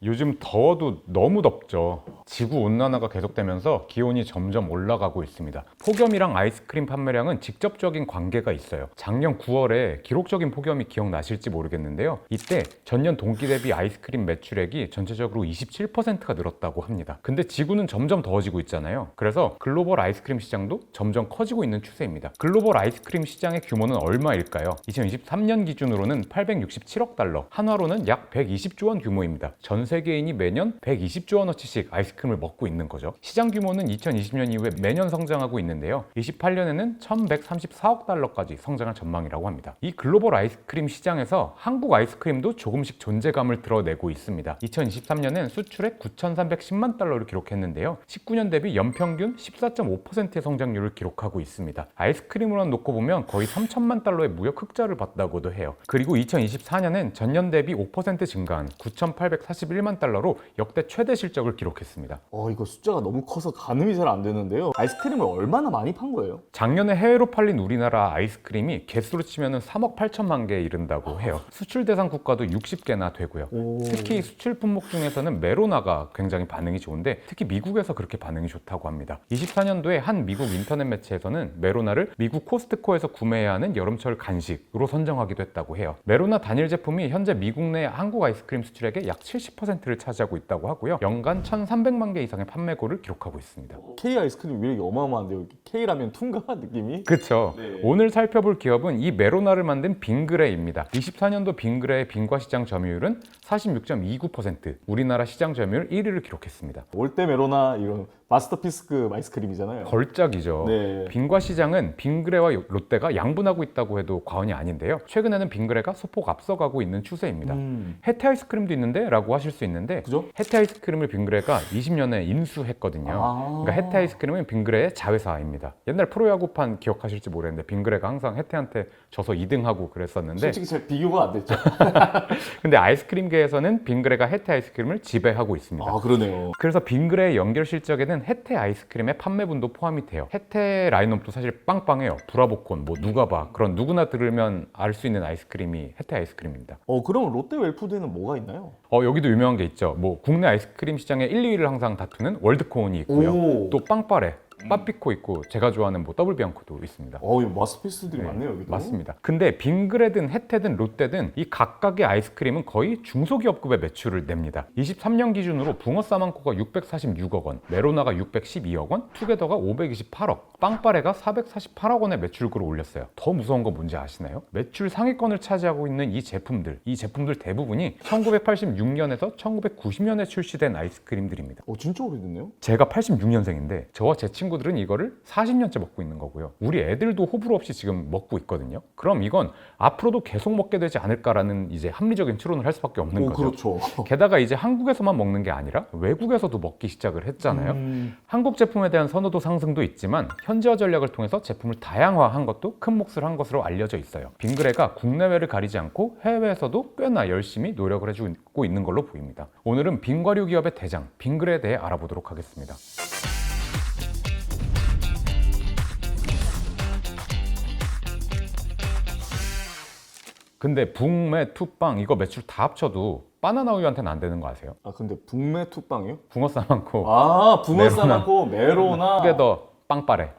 요즘 더워도 너무 덥죠. 지구온난화가 계속되면서 기온이 점점 올라가고 있습니다. 폭염이랑 아이스크림 판매량은 직접적인 관계가 있어요. 작년 9월에 기록적인 폭염이 기억나실지 모르겠는데요. 이때 전년 동기 대비 아이스크림 매출액이 전체적으로 27%가 늘었다고 합니다. 근데 지구는 점점 더워지고 있잖아요. 그래서 글로벌 아이스크림 시장도 점점 커지고 있는 추세입니다. 글로벌 아이스크림 시장의 규모는 얼마일까요? 2023년 기준으로는 867억 달러, 한화로는 약 120조 원 규모입니다. 전 세계인이 매년 120조 원어치씩 아이스크림을 먹고 있는 거죠. 시장 규모는 2020년 이후에 매년 성장하고 있는데요. 28년에는 1134억 달러까지 성장할 전망이라고 합니다. 이 글로벌 아이스크림 시장에서 한국 아이스크림도 조금씩 존재감을 드러내고 있습니다. 2023년엔 수출액 9,310만 달러를 기록했는데요. 19년 대비 연평균 14.5%의 성장률을 기록하고 있습니다. 아이스크림으로 놓고 보면 거의 3천만 달러의 무역 흑자를 봤다고도 해요. 그리고 2024년엔 전년 대비 5% 증가한 9,841만 달러로 역대 최대 실적을 기록했습니다. 이거 숫자가 너무 커서 가늠이 잘 안 되는데요. 아이스크림을 얼마나 많이 판 거예요? 작년에 해외로 팔린 우리나라 아이스크림이 개수로 치면 3억 8천만 개에 이른다고 해요. 수출 대상 국가도 60개나 되고요. 특히 수출 품목 중에서는 메로나가 굉장히 반응이 좋은데 특히 미국에서 그렇게 반응이 좋다고 합니다. 24년도에 한 미국 인터넷 매체에서는 메로나를 미국 코스트코에서 구매해야 하는 여름철 간식으로 선정하기도 했다고 해요. 메로나 단일 제품이 현재 미국 내 한국 아이스크림 수출액의 약 70%를 차지하고 있다고 하고요. 연간 1,300만 개 이상의 판매고를 기록하고 있습니다. K 아이스크림 위력이 어마어마한데요. K라면 퉁가 느낌이? 그렇죠. 네. 오늘 살펴볼 기업은 이 메로나를 만든 빙그레입니다. 24년도 빙그레의 빙과 시장 점유율은 46.29%, 우리나라 시장 점유율 1위를 기록했습니다. 올때 메로나 이런 마스터피스급 아이스크림이잖아요. 걸작이죠. 네. 빙과 시장은 빙그레와 롯데가 양분하고 있다고 해도 과언이 아닌데요. 최근에는 빙그레가 소폭 앞서가고 있는 추세입니다. 혜태 아이스크림도 있는데? 라고 하실 수 있는데 그죠? 혜태 아이스크림을 빙그레가 20년에 인수했거든요. 그러니까 혜태 아이스크림은 빙그레의 자회사입니다. 옛날 프로야구판 기억하실지 모르겠는데 빙그레가 항상 혜태한테 져서 2등하고 그랬었는데 솔직히 잘 비교가 안 됐죠. 근데 아이스크림계에서는 빙그레가 혜태 아이스크림을 지배하고 있습니다. 그러네요. 그래서 빙그레의 연결 실적에는 혜태 아이스크림의 판매분도 포함이 돼요. 혜태 라인업도 사실 빵빵해요. 브라보콘, 누가바 그런 누구나 들으면 알 수 있는 아이스크림이 혜태 아이스크림입니다. 그럼 롯데 웰푸드에는 뭐가 있나요? 여기도 유명한 게 있죠. 국내 아이스크림 시장의 1, 2위를 항상 다투는 월드코온이 있고요. 오. 또 빵빠레, 빠삐코 있고 제가 좋아하는 더블비앙코도 있습니다. 이거 마스터피스들이 네, 많네요, 여기도. 맞습니다. 근데 빙그레든 혜태든 롯데든 이 각각의 아이스크림은 거의 중소기업급의 매출을 냅니다. 23년 기준으로 붕어 싸만코가 646억 원, 메로나가 612억 원, 투게더가 528억, 빵빠레가 448억 원의 매출고를 올렸어요. 더 무서운 건 뭔지 아시나요? 매출 상위권을 차지하고 있는 이 제품들 대부분이 1986년에서 1990년에 출시된 아이스크림들입니다. 진짜 오래됐네요? 제가 86년생인데 저와 제 친구들은 이거를 40년째 먹고 있는 거고요. 우리 애들도 호불호 없이 지금 먹고 있거든요. 그럼 이건 앞으로도 계속 먹게 되지 않을까라는 이제 합리적인 추론을 할 수밖에 없는 거죠. 그렇죠. 게다가 이제 한국에서만 먹는 게 아니라 외국에서도 먹기 시작을 했잖아요. 한국 제품에 대한 선호도 상승도 있지만 현지화 전략을 통해서 제품을 다양화한 것도 큰 몫을 한 것으로 알려져 있어요. 빙그레가 국내외를 가리지 않고 해외에서도 꽤나 열심히 노력을 해주고 있는 걸로 보입니다. 오늘은 빙과류 기업의 대장 빙그레에 대해 알아보도록 하겠습니다. 근데 북매, 투빵 이거 매출 다 합쳐도 바나나 우유한테는 안 되는 거 아세요? 근데 북매 투빵이요? 붕어 싸만코, 붕어 싸만코, 메로나. 투게더, 빵빠레.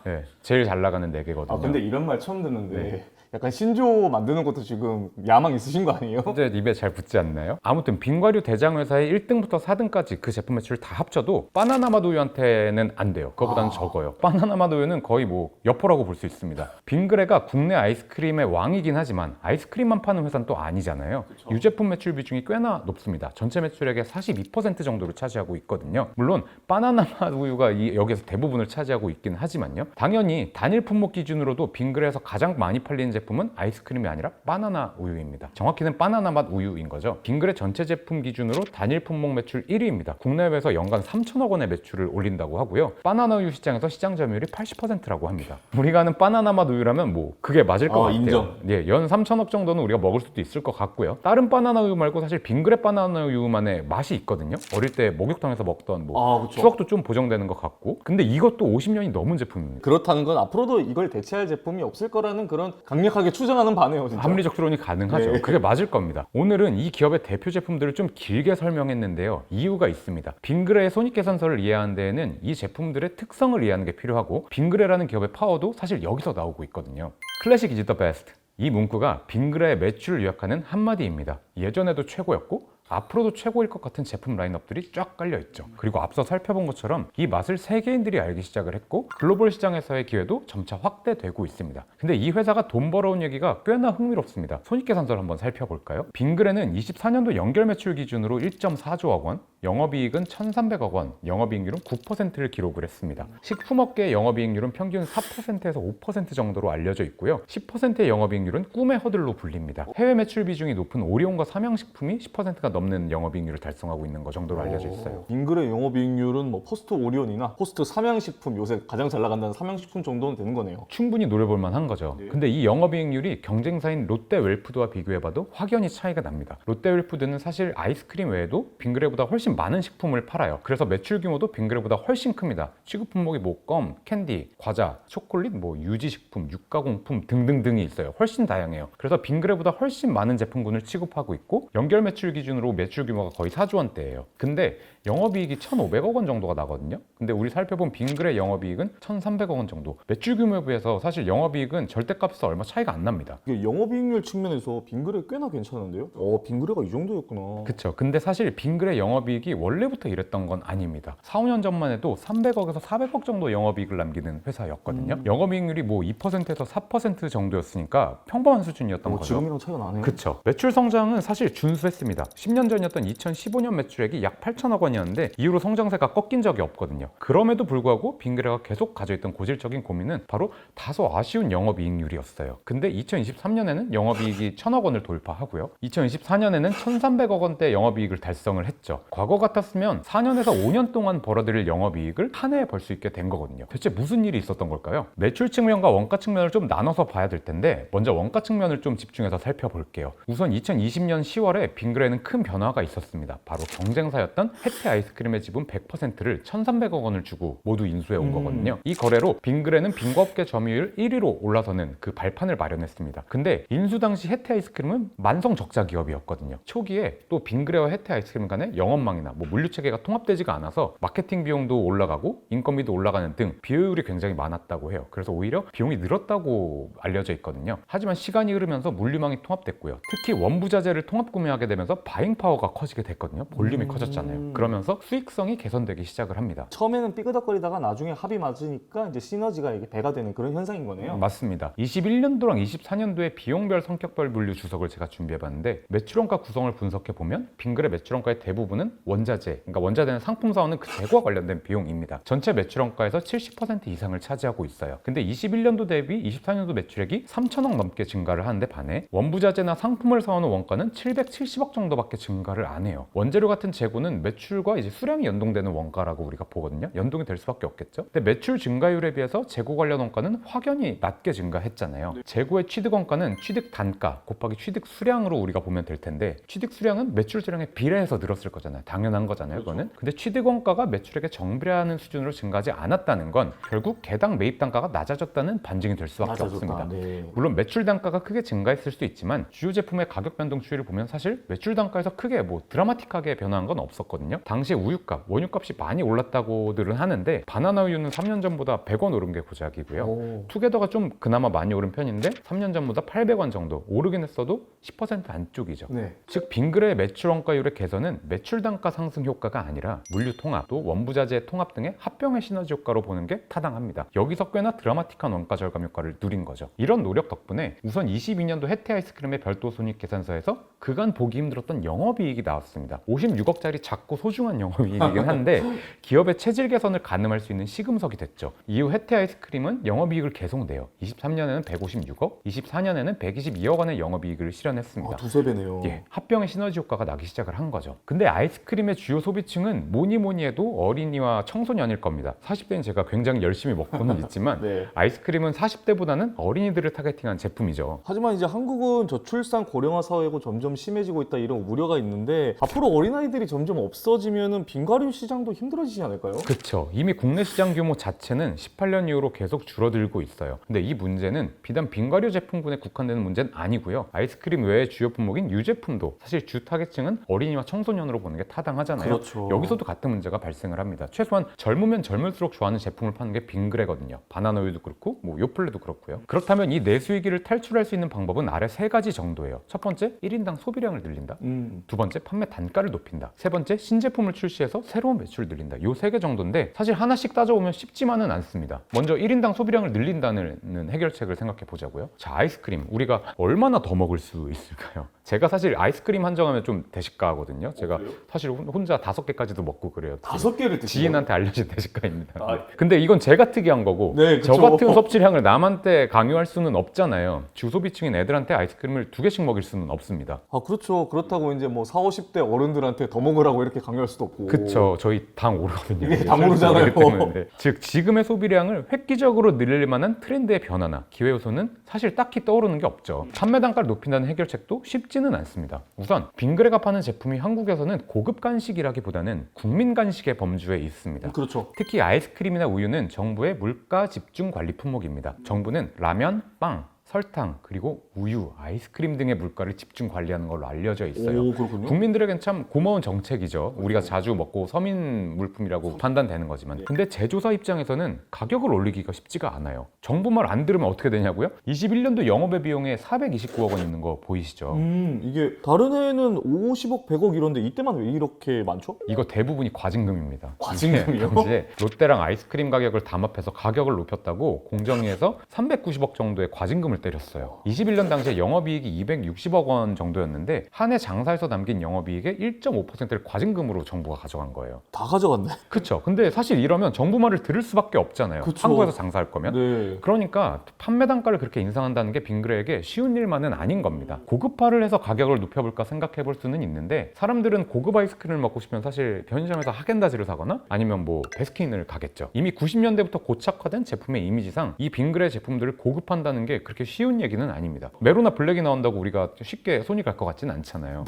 네, 제일 잘 나가는 4개거든요. 근데 이런 말 처음 듣는데 약간 신조 만드는 것도 지금 야망 있으신 거 아니에요? 현재 입에 잘 붙지 않나요? 아무튼 빙과류 대장 회사의 1등부터 4등까지 그 제품 매출 다 합쳐도 바나나 맛 우유한테는 안 돼요. 그거보다는 적어요. 바나나 맛 우유는 거의 여포라고 볼 수 있습니다. 빙그레가 국내 아이스크림의 왕이긴 하지만 아이스크림만 파는 회사는 또 아니잖아요. 그쵸. 유제품 매출 비중이 꽤나 높습니다. 전체 매출액의 42% 정도를 차지하고 있거든요. 물론 바나나 맛 우유가 여기에서 대부분을 차지하고 있긴 하지만요. 당연히 단일 품목 기준으로도 빙그레에서 가장 많이 팔리는 제품은 아이스크림이 아니라 바나나 우유입니다. 정확히는 바나나 맛 우유인 거죠. 빙그레 전체 제품 기준으로 단일 품목 매출 1위입니다. 국내외에서 연간 3천억 원의 매출을 올린다고 하고요. 바나나 우유 시장에서 시장 점유율이 80%라고 합니다. 우리가 아는 바나나 맛 우유라면 그게 맞을 것 같아요. 인정. 예, 연 3천억 정도는 우리가 먹을 수도 있을 것 같고요. 다른 바나나 우유 말고 사실 빙그레 바나나 우유만의 맛이 있거든요. 어릴 때 목욕탕에서 먹던 그쵸. 추억도 좀 보정되는 것 같고, 근데 이것도 50년이 넘은 제품입니다. 그렇다는 건 앞으로도 이걸 대체할 제품이 없을 거라는 그런 강력 강력하게 추정하는 바네요, 진짜. 합리적 추론이 가능하죠. 네. 그게 맞을 겁니다. 오늘은 이 기업의 대표 제품들을 좀 길게 설명했는데요. 이유가 있습니다. 빙그레의 손익계산서를 이해하는 데에는 이 제품들의 특성을 이해하는 게 필요하고 빙그레라는 기업의 파워도 사실 여기서 나오고 있거든요. 클래식 is the best. 이 문구가 빙그레의 매출을 요약하는 한마디입니다. 예전에도 최고였고 앞으로도 최고일 것 같은 제품 라인업들이 쫙 깔려있죠. 그리고 앞서 살펴본 것처럼 이 맛을 세계인들이 알기 시작을 했고 글로벌 시장에서의 기회도 점차 확대되고 있습니다. 근데 이 회사가 돈 벌어온 얘기가 꽤나 흥미롭습니다. 손익계산서를 한번 살펴볼까요? 빙그레는 24년도 연결 매출 기준으로 1.4조억 원, 영업이익은 1,300억 원, 영업이익률은 9%를 기록을 했습니다. 식품업계의 영업이익률은 평균 4%에서 5% 정도로 알려져 있고요. 10%의 영업이익률은 꿈의 허들로 불립니다. 해외 매출 비중이 높은 오리온과 삼양식품이 10%가 넘는 영업이익률을 달성하고 있는 것 정도로 알려져 있어요. 빙그레 영업이익률은 뭐 포스트 오리온이나 포스트 삼양식품, 요새 가장 잘 나간다는 삼양식품 정도는 되는 거네요. 충분히 노려볼 만한 거죠. 근데 이 영업이익률이 경쟁사인 롯데웰푸드와 비교해봐도 확연히 차이가 납니다. 롯데웰푸드는 사실 아이스크림 외에도 빙그레보다 훨씬 많은 식품을 팔아요. 그래서 매출 규모도 빙그레보다 훨씬 큽니다. 취급 품목이 뭐 껌, 캔디, 과자, 초콜릿, 뭐 유지식품, 육가공품 등등등이 있어요. 훨씬 다양해요. 그래서 빙그레보다 훨씬 많은 제품군을 취급하고 있고 연결 매출 기준으로 매출 규모가 거의 4조 원대예요. 근데 영업이익이 1,500억 원 정도가 나거든요. 근데 우리 살펴본 빙그레 영업이익은 1,300억 원 정도. 매출 규모에 비해서 사실 영업이익은 절대값에서 얼마 차이가 안 납니다. 이게 영업이익률 측면에서 빙그레 꽤나 괜찮은데요? 빙그레가 이 정도였구나. 그쵸. 근데 사실 빙그레 영업이익이 원래부터 이랬던 건 아닙니다. 4, 5년 전만 해도 300억에서 400억 정도 영업이익을 남기는 회사였거든요. 영업이익률이 뭐 2%에서 4% 정도였으니까 평범한 수준이었던 거죠. 지금이랑 차이가 나네요. 그쵸. 매출 성장은 사실 준수했습니다. 10년 전이었던 2015년 매출액이 약 8천억 원이었는데 이후로 성장세가 꺾인 적이 없거든요. 그럼에도 불구하고 빙그레가 계속 가져 있던 고질적인 고민은 바로 다소 아쉬운 영업이익률이었어요. 근데 2023년에는 영업이익이 1,000억 원을 돌파하고요. 2024년에는 1,300억 원대 영업이익을 달성을 했죠. 과거 같았으면 4년에서 5년 동안 벌어들일 영업이익을 한 해에 벌 수 있게 된 거거든요. 대체 무슨 일이 있었던 걸까요? 매출 측면과 원가 측면을 좀 나눠서 봐야 될 텐데 먼저 원가 측면을 좀 집중해서 살펴볼게요. 우선 2020년 10월에 빙그레는 큰 변화가 있었습니다. 바로 경쟁사였던 혜태 아이스크림의 지분 100%를 1,300억 원을 주고 모두 인수해 온 거거든요. 이 거래로 빙그레는 빙과업계 점유율 1위로 올라서는 그 발판을 마련했습니다. 근데 인수 당시 혜태 아이스크림은 만성 적자 기업이었거든요. 초기에 또 빙그레와 혜태 아이스크림 간의 영업망이나 뭐 물류 체계가 통합되지가 않아서 마케팅 비용도 올라가고 인건비도 올라가는 등 비효율이 굉장히 많았다고 해요. 그래서 오히려 비용이 늘었다고 알려져 있거든요. 하지만 시간이 흐르면서 물류망이 통합됐고요. 특히 원부자재를 통합 구매하게 되면서 바잉 파워가 커지게 됐거든요. 볼륨이 커졌잖아요. 그러면서 수익성이 개선되기 시작을 합니다. 처음에는 삐그덕거리다가 나중에 합이 맞으니까 이제 시너지가 이게 배가 되는 그런 현상인 거네요. 맞습니다. 21년도랑 24년도에 비용별 성격별 분류 주석을 제가 준비해봤는데 매출원가 구성을 분석해보면 빙그레 매출원가의 대부분은 원자재, 그러니까 원자재는 상품 사오는 그 재고와 관련된 비용입니다. 전체 매출원가에서 70% 이상을 차지하고 있어요. 근데 21년도 대비 24년도 매출액이 3천억 넘게 증가를 하는데 반해 원부자재나 상품을 사오는 원가는 770억 정도밖에 증가를 안 해요. 원재료 같은 재고는 매출과 이제 수량이 연동되는 원가라고 우리가 보거든요. 연동이 될 수밖에 없겠죠. 근데 매출 증가율에 비해서 재고 관련 원가는 확연히 낮게 증가했잖아요. 재고의 취득 원가는 취득 단가 곱하기 취득 수량으로 우리가 보면 될 텐데 취득 수량은 매출 수량에 비례해서 늘었을 거잖아요. 당연한 거잖아요. 그거는. 근데 취득 원가가 매출액에 정비례하는 수준으로 증가하지 않았다는 건 결국 개당 매입 단가가 낮아졌다는 반증이 될 수밖에 없습니다. 네. 물론 매출 단가가 크게 증가했을 수도 있지만 주요 제품의 가격 변동 추이를 보면 사실 매출 단가에서 크게 뭐 드라마틱하게 변화한 건 없었거든요. 당시에 우유값, 원유값이 많이 올랐다고들은 하는데 바나나 우유는 3년 전보다 100원 오른 게 고작이고요. 투게더가 좀 그나마 많이 오른 편인데 3년 전보다 800원 정도 오르긴 했어도 10% 안쪽이죠. 네. 즉 빙그레의 매출 원가율의 개선은 매출 단가 상승 효과가 아니라 물류 통합, 또 원부자재 통합 등의 합병의 시너지 효과로 보는 게 타당합니다. 여기서 꽤나 드라마틱한 원가 절감 효과를 누린 거죠. 이런 노력 덕분에 우선 22년도 혜태 아이스크림의 별도 손익 계산서에서 그간 보기 힘들었던 영업이익이 나왔습니다. 56억짜리 작고 소중한 영업이익이긴 한데 기업의 체질 개선을 가늠할 수 있는 시금석이 됐죠. 이후 혜태 아이스크림은 영업이익을 계속 내요. 23년에는 156억, 24년에는 122억 원의 영업이익을 실현했습니다. 두세 배네요. 예, 합병의 시너지 효과가 나기 시작을 한 거죠. 근데 아이스크림의 주요 소비층은 뭐니 해도 어린이와 청소년일 겁니다. 40대는 제가 굉장히 열심히 먹고는 있지만 네. 아이스크림은 40대보다는 어린이들을 타겟팅한 제품이죠. 하지만 이제 한국은 저출산 고령화 사회고 점점 심해지고 있다 이런 우려가 우려가 있는데 앞으로 어린아이들이 점점 없어지면은 빙과류 시장도 힘들어지지 않을까요? 그렇죠. 이미 국내 시장 규모 자체는 18년 이후로 계속 줄어들고 있어요. 근데 이 문제는 비단 빙과류 제품군에 국한되는 문제는 아니고요. 아이스크림 외의 주요 품목인 유제품도 사실 주 타겟층은 어린이와 청소년으로 보는 게 타당하잖아요. 그렇죠. 여기서도 같은 문제가 발생을 합니다. 최소한 젊으면 젊을수록 좋아하는 제품을 파는 게 빙그레거든요. 바나나우유도 그렇고 뭐 요플레도 그렇고요. 그렇다면 이 내수위기를 탈출할 수 있는 방법은 아래 세 가지 정도예요. 첫 번째, 1인당 소비량을 늘린다. 두 번째, 판매 단가를 높인다. 세 번째, 신제품을 출시해서 새로운 매출을 늘린다. 요 세 개 정도인데 사실 하나씩 따져보면 쉽지만은 않습니다. 먼저 1인당 소비량을 늘린다는 해결책을 생각해 보자고요. 자, 아이스크림 우리가 얼마나 더 먹을 수 있을까요? 제가 사실 아이스크림 한정하면 좀 대식가거든요. 제가 그래요? 사실 혼자 5개까지도 먹고 그래요. 5개를 드시나요? 지인한테 알려진 대식가입니다. 아. 근데 이건 제가 특이한 거고 네, 저 그쵸. 같은 섭취량을 남한테 강요할 수는 없잖아요. 주소비층인 애들한테 아이스크림을 2개씩 먹일 수는 없습니다. 아 그렇죠. 그렇다고 이제 뭐 40, 50대 어른들한테 더 먹으라고 이렇게 강요할 수도 없고. 그쵸. 저희 당 오르거든요. 이게 당 오르잖아요. 때문에. 즉 지금의 소비량을 획기적으로 늘릴 만한 트렌드의 변화나 기회 요소는 사실 딱히 떠오르는 게 없죠. 판매 단가를 높인다는 해결책도 쉽지는 않습니다. 우선 빙그레가 파는 제품이 한국에서는 고급 간식이라기보다는 국민 간식의 범주에 있습니다. 그렇죠. 특히 아이스크림이나 우유는 정부의 물가 집중 관리 품목입니다. 정부는 라면, 빵, 설탕, 그리고 우유, 아이스크림 등의 물가를 집중 관리하는 걸로 알려져 있어요. 오, 그렇군요. 국민들에겐 참 고마운 정책이죠. 우리가 자주 먹고 서민 물품이라고 판단되는 거지만. 근데 제조사 입장에서는 가격을 올리기가 쉽지가 않아요. 정부 말 안 들으면 어떻게 되냐고요? 21년도 영업의 비용에 429억 원 있는 거 보이시죠? 이게 다른 해에는 50억, 100억 이런데 이때만 왜 이렇게 많죠? 이거 대부분이 과징금입니다. 과징금이요? 이게 당시에 롯데랑 아이스크림 가격을 담합해서 가격을 높였다고 공정위에서 390억 정도의 과징금을 때렸어요. 21년 당시에 영업이익이 260억 원 정도였는데 한 해 장사에서 남긴 영업이익의 1.5%를 과징금으로 정부가 가져간 거예요. 다 가져갔네. 그쵸? 근데 사실 이러면 정부 말을 들을 수밖에 없잖아요. 그쵸. 한국에서 장사할 거면. 네. 그러니까 판매 단가를 그렇게 인상한다는 게 빙그레에게 쉬운 일만은 아닌 겁니다. 고급화를 해서 가격을 높여볼까 생각해 볼 수는 있는데 사람들은 고급 아이스크림을 먹고 싶으면 사실 편의점에서 하겐다즈를 사거나 아니면 뭐 베스킨을 가겠죠. 이미 90년대부터 고착화된 제품의 이미지상 이 빙그레 제품들을 고급한다는 게 그렇게 쉬운 얘기는 아닙니다. 메로나 블랙이 나온다고 우리가 쉽게 손이 갈 것 같진 않잖아요.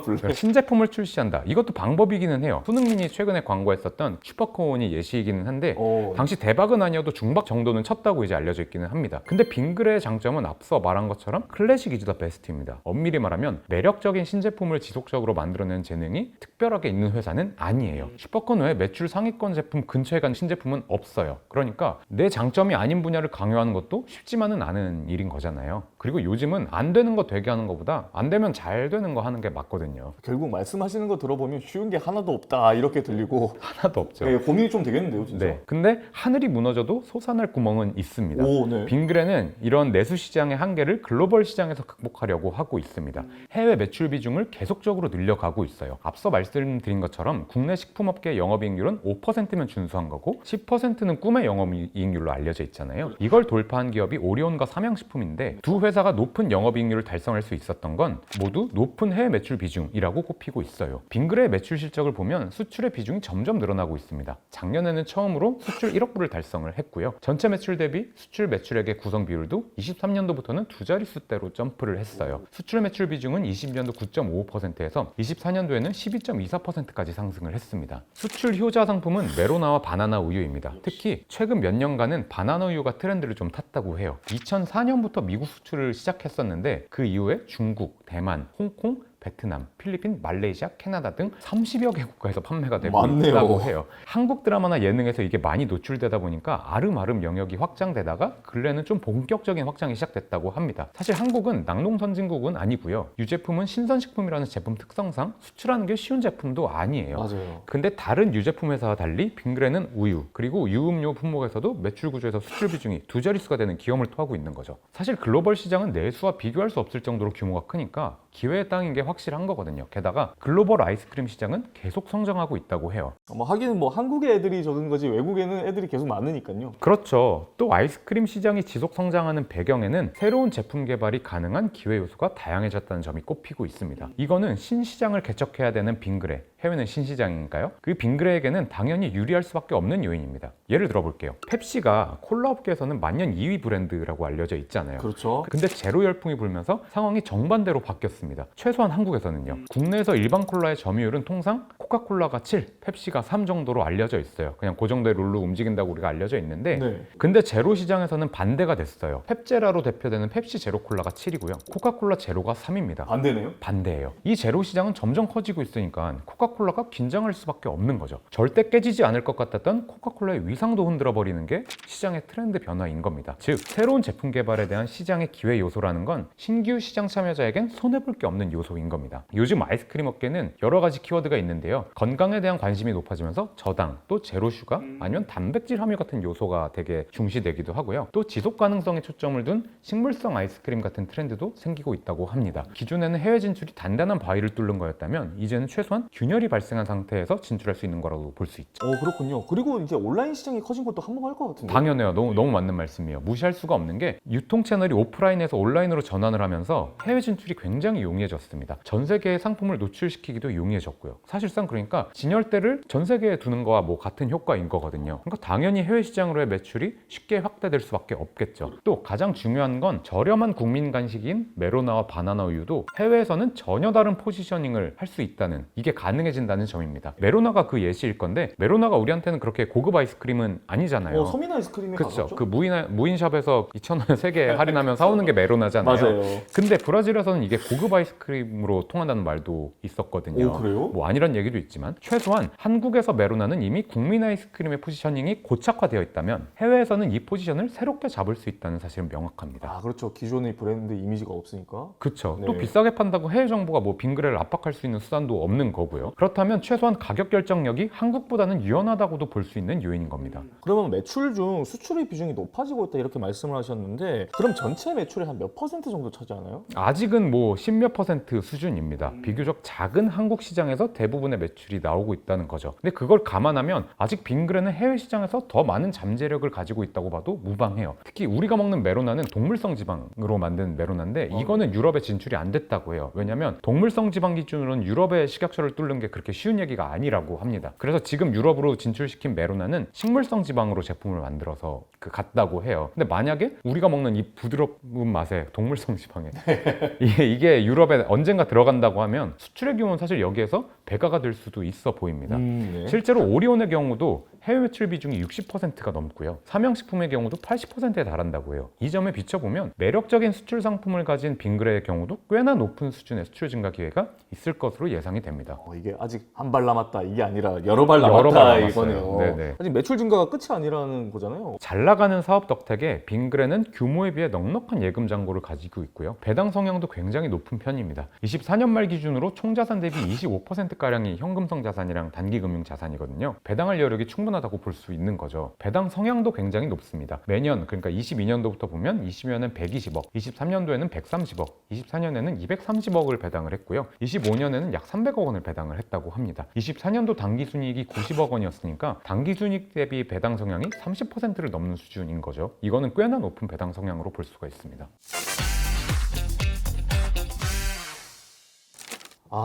블랙. 신제품을 출시한다. 이것도 방법이기는 해요. 손흥민이 최근에 광고했었던 슈퍼콘이 예시이기는 한데 당시 대박은 아니어도 중박 정도는 쳤다고 이제 알려져 있기는 합니다. 근데 빙그레의 장점은 앞서 말한 것처럼 클래식 이즈 더 베스트입니다. 엄밀히 말하면 매력적인 신제품을 지속적으로 만들어내는 재능이 특별하게 있는 회사는 아니에요. 슈퍼콘 외에 매출 상위권 제품 근처에 간 신제품은 없어요. 그러니까 내 장점이 아닌 분야를 강요하는 것도 쉽지만은 않은 일인 거잖아요. 그리고 요즘은 안 되는 거 되게 하는 것보다 안 되면 잘 되는 거 하는 게 맞거든요. 결국 말씀하시는 거 들어보면 쉬운 게 하나도 없다 이렇게 들리고 하나도 없죠. 네, 고민이 좀 되겠는데요, 진짜. 네. 근데 하늘이 무너져도 솟아날 구멍은 있습니다. 오, 네. 빙그레는 이런 내수 시장의 한계를 글로벌 시장에서 극복하려고 하고 있습니다. 해외 매출 비중을 계속적으로 늘려가고 있어요. 앞서 말씀드린 것처럼 국내 식품업계 영업이익률은 5%면 준수한 거고 10%는 꿈의 영업이익률로 알려져 있잖아요. 이걸 돌파한 기업이 오리온과 삼양식품인데 두 회사가 높은 영업이익률을 달성할 수 있었던 건 모두 높은 해외 매출 비중이라고 꼽히고 있어요. 빙그레의 매출 실적을 보면 수출의 비중이 점점 늘어나고 있습니다. 작년에는 처음으로 수출 1억 불을 달성을 했고요. 전체 매출 대비 수출 매출액의 구성 비율도 23년도부터는 두 자릿수대로 점프를 했어요. 수출 매출 비중은 22년도 9.55%에서 24년도에는 12.24%까지 상승을 했습니다. 수출 효자 상품은 메로나와 바나나 우유입니다. 특히 최근 몇 년간은 바나나 우유가 트렌드를 좀 탔다고 해요. 2004년부터 미국 수출을 시작했었는데 그 이후에 중국, 대만, 홍콩, 베트남, 필리핀, 말레이시아, 캐나다 등 30여 개 국가에서 판매가 되고 많네요. 있다고 해요. 한국 드라마나 예능에서 이게 많이 노출되다 보니까 아름아름 영역이 확장되다가 근래는 좀 본격적인 확장이 시작됐다고 합니다. 사실 한국은 낙농 선진국은 아니고요. 유제품은 신선식품이라는 제품 특성상 수출하는 게 쉬운 제품도 아니에요. 맞아요. 근데 다른 유제품 회사와 달리 빙그레는 우유 그리고 유음료 품목에서도 매출 구조에서 수출 비중이 두 자릿수가 되는 기염을 토하고 있는 거죠. 사실 글로벌 시장은 내수와 비교할 수 없을 정도로 규모가 크니까 기회의 땅인 게 확실한 거거든요. 게다가 글로벌 아이스크림 시장은 계속 성장하고 있다고 해요. 하기는 뭐 한국의 애들이 적은 거지 외국에는 애들이 계속 많으니까요. 그렇죠. 또 아이스크림 시장이 지속 성장하는 배경에는 새로운 제품 개발이 가능한 기회 요소가 다양해졌다는 점이 꼽히고 있습니다. 이거는 신시장을 개척해야 되는 빙그레, 해외는 신시장이니까요. 그 빙그레에게는 당연히 유리할 수밖에 없는 요인입니다. 예를 들어볼게요. 펩시가 콜라 업계에서는 만년 2위 브랜드라고 알려져 있잖아요. 그렇죠. 근데 제로 열풍이 불면서 상황이 정반대로 바뀌었습니다. 최소한 한국에서는요. 국내에서 일반 콜라의 점유율은 통상 코카콜라가 7, 펩시가 3 정도로 알려져 있어요. 그냥 그 정도의 룰로 움직인다고 우리가 알려져 있는데 네. 근데 제로 시장에서는 반대가 됐어요. 펩제라로 대표되는 펩시 제로 콜라가 7이고요. 코카콜라 제로가 3입니다. 반대네요. 반대예요. 이 제로 시장은 점점 커지고 있으니까 코카콜라가 긴장할 수밖에 없는 거죠. 절대 깨지지 않을 것 같았던 코카콜라의 위상도 흔들어 버리는 게 시장의 트렌드 변화인 겁니다. 즉 새로운 제품 개발에 대한 시장의 기회 요소라는 건 신규 시장 참여자에겐 손해볼 게 없는 요소인 겁니다. 요즘 아이스크림 업계는 여러 가지 키워드가 있는데요. 건강에 대한 관심이 높아지면서 저당, 또 제로 슈가, 아니면 단백질 함유 같은 요소가 되게 중시되기도 하고요. 또 지속 가능성에 초점을 둔 식물성 아이스크림 같은 트렌드도 생기고 있다고 합니다. 기존에는 해외 진출이 단단한 바위를 뚫는 거였다면 이제는 최소한 균열이 발생한 상태에서 진출할 수 있는 거라고 볼 수 있죠. 그렇군요. 그리고 이제 온라인 시장이 커진 것도 한몫할 것 같은데. 당연해요. 너무 맞는 말씀이에요. 무시할 수가 없는 게 유통 채널이 오프라인에서 온라인으로 전환을 하면서 해외 진출이 굉장히 용이해졌습니다. 전 세계의 상품을 노출시키기도 용이해졌고요. 사실상 그러니까 진열대를 전 세계에 두는 거와 뭐 같은 효과인 거거든요. 그러니까 당연히 해외 시장으로의 매출이 쉽게 확대될 수밖에 없겠죠. 또 가장 중요한 건 저렴한 국민 간식인 메로나와 바나나 우유도 해외에서는 전혀 다른 포지셔닝을 할 수 있다는, 이게 가능해진다는 점입니다. 메로나가 그 예시일 건데 메로나가 우리한테는 그렇게 고급 아이스크림은 아니잖아요. 서민 아이스크림에 그렇죠. 가깝죠? 그 무인샵에서 2,000원 3개 할인하면 사오는 게 메로나잖아요. 맞아요. 근데 브라질에서는 이게 고급 아이스크림으로 통한다는 말도 있었거든요. 그래요? 뭐 아니란 얘기도 있지만 최소한 한국에서 메로나는 이미 국민 아이스크림의 포지셔닝이 고착화되어 있다면 해외에서는 이 포지션을 새롭게 잡을 수 있다는 사실은 명확합니다. 그렇죠. 기존의 브랜드 이미지가 없으니까. 그렇죠. 네. 또 비싸게 판다고 해외 정부가 뭐 빙그레를 압박할 수 있는 수단도 없는 거고요. 그렇다면 최소한 가격 결정력이 한국보다는 유연하다고도 볼 수 있는 요인인 겁니다. 그러면 매출 중 수출의 비중이 높아지고 있다 이렇게 말씀을 하셨는데 그럼 전체 매출의 한 몇 퍼센트 정도 차지하나요? 아직은 뭐 10몇 % 수준입니다. 비교적 작은 한국 시장에서 대부분의 매출이 나오고 있다는 거죠. 근데 그걸 감안하면 아직 빙그레는 해외 시장에서 더 많은 잠재력을 가지고 있다고 봐도 무방해요. 특히 우리가 먹는 메로나는 동물성 지방으로 만든 메로나인데 이거는 유럽에 진출이 안 됐다고 해요. 왜냐하면 동물성 지방 기준으로는 유럽의 식약처를 뚫는 게 그렇게 쉬운 얘기가 아니라고 합니다. 그래서 지금 유럽으로 진출시킨 메로나는 식물성 지방으로 제품을 만들어서 갔다고 해요. 근데 만약에 우리가 먹는 이 부드러운 맛에 동물성 지방에 이게 유럽에 언젠가 들어간다고 하면 수출의 규모는 사실 여기에서 배가가 될 수도 있어 보입니다. 네. 실제로 오리온의 경우도 해외 매출 비중이 60%가 넘고요. 삼양식품의 경우도 80%에 달한다고 해요. 이 점에 비춰보면 매력적인 수출 상품을 가진 빙그레의 경우도 꽤나 높은 수준의 수출 증가 기회가 있을 것으로 예상이 됩니다. 이게 아직 한 발 남았다 이게 아니라 여러 발 여러 남았다 발 남았어요. 이거네요. 네네. 아직 매출 증가가 끝이 아니라는 거잖아요. 잘 나가는 사업 덕택에 빙그레는 규모에 비해 넉넉한 예금 잔고를 가지고 있고요. 배당 성향도 굉장히 높은 편입니다. 24년 말 기준으로 총자산 대비 25%가량이 현금성 자산이랑 단기금융 자산이거든요. 배당할 여력이 충분하다고 볼 수 있는 거죠. 배당 성향도 굉장히 높습니다. 매년, 그러니까 22년도부터 보면 20년에는 120억, 23년도에는 130억, 24년에는 230억을 배당을 했고요. 25년에는 약 300억 원을 배당을 했다고 합니다. 24년도 당기순이익이 90억 원이었으니까 당기순이익 대비 배당 성향이 30%를 넘는 수준인 거죠. 이거는 꽤나 높은 배당 성향으로 볼 수가 있습니다.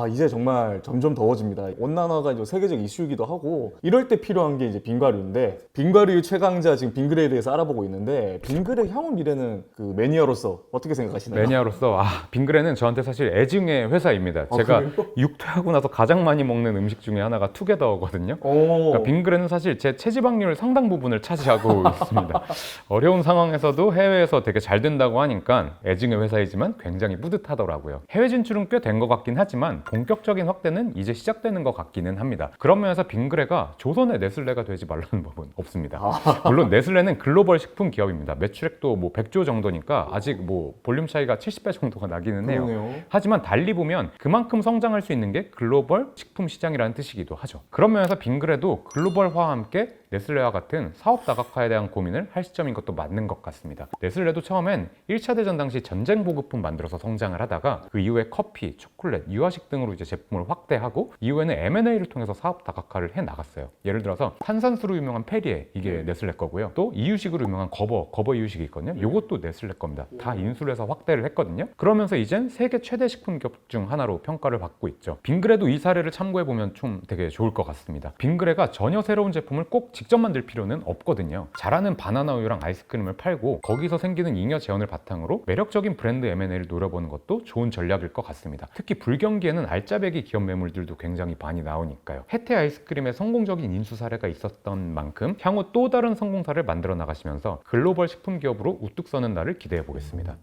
이제 정말 점점 더워집니다. 온난화가 이제 세계적 이슈이기도 하고 이럴 때 필요한 게 이제 빙과류인데 빙과류 최강자 지금 빙그레에 대해서 알아보고 있는데 빙그레 향후 미래는 그 매니아로서 어떻게 생각하시나요? 매니아로서 빙그레는 저한테 사실 애증의 회사입니다. 제가 그래요? 육퇴하고 나서 가장 많이 먹는 음식 중에 하나가 투게더거든요. 오. 그러니까 빙그레는 사실 제 체지방률 상당 부분을 차지하고 있습니다. 어려운 상황에서도 해외에서 되게 잘 된다고 하니까 애증의 회사이지만 굉장히 뿌듯하더라고요. 해외 진출은 꽤 된 것 같긴 하지만 본격적인 확대는 이제 시작되는 것 같기는 합니다. 그런 면에서 빙그레가 조선의 네슬레가 되지 말라는 법은 없습니다. 물론 네슬레는 글로벌 식품 기업입니다. 매출액도 뭐 100조 정도니까 아직 뭐 볼륨 차이가 70배 정도가 나기는 해요. 그러네요. 하지만 달리 보면 그만큼 성장할 수 있는 게 글로벌 식품 시장이라는 뜻이기도 하죠. 그런 면에서 빙그레도 글로벌화와 함께 네슬레와 같은 사업 다각화에 대한 고민을 할 시점인 것도 맞는 것 같습니다. 네슬레도 처음엔 1차 대전 당시 전쟁 보급품 만들어서 성장을 하다가 그 이후에 커피, 초콜릿, 유아식 등으로 이제 제품을 확대하고 이후에는 M&A를 통해서 사업 다각화를 해 나갔어요. 예를 들어서 탄산수로 유명한 페리에, 이게 네슬레 거고요. 또 이유식으로 유명한 거버 이유식이 있거든요. 이것도 네슬레 겁니다. 다 인수를 해서 확대를 했거든요. 그러면서 이젠 세계 최대 식품 기업 중 하나로 평가를 받고 있죠. 빙그레도 이 사례를 참고해 보면 좀 되게 좋을 것 같습니다. 빙그레가 전혀 새로운 제품을 꼭 직접 만들 필요는 없거든요. 잘하는 바나나 우유랑 아이스크림을 팔고 거기서 생기는 잉여 재원을 바탕으로 매력적인 브랜드 M&A를 노려보는 것도 좋은 전략일 것 같습니다. 특히 불경기에는 알짜배기 기업 매물들도 굉장히 많이 나오니까요. 혜태 아이스크림의 성공적인 인수 사례가 있었던 만큼 향후 또 다른 성공 사례를 만들어 나가시면서 글로벌 식품 기업으로 우뚝 서는 날을 기대해 보겠습니다.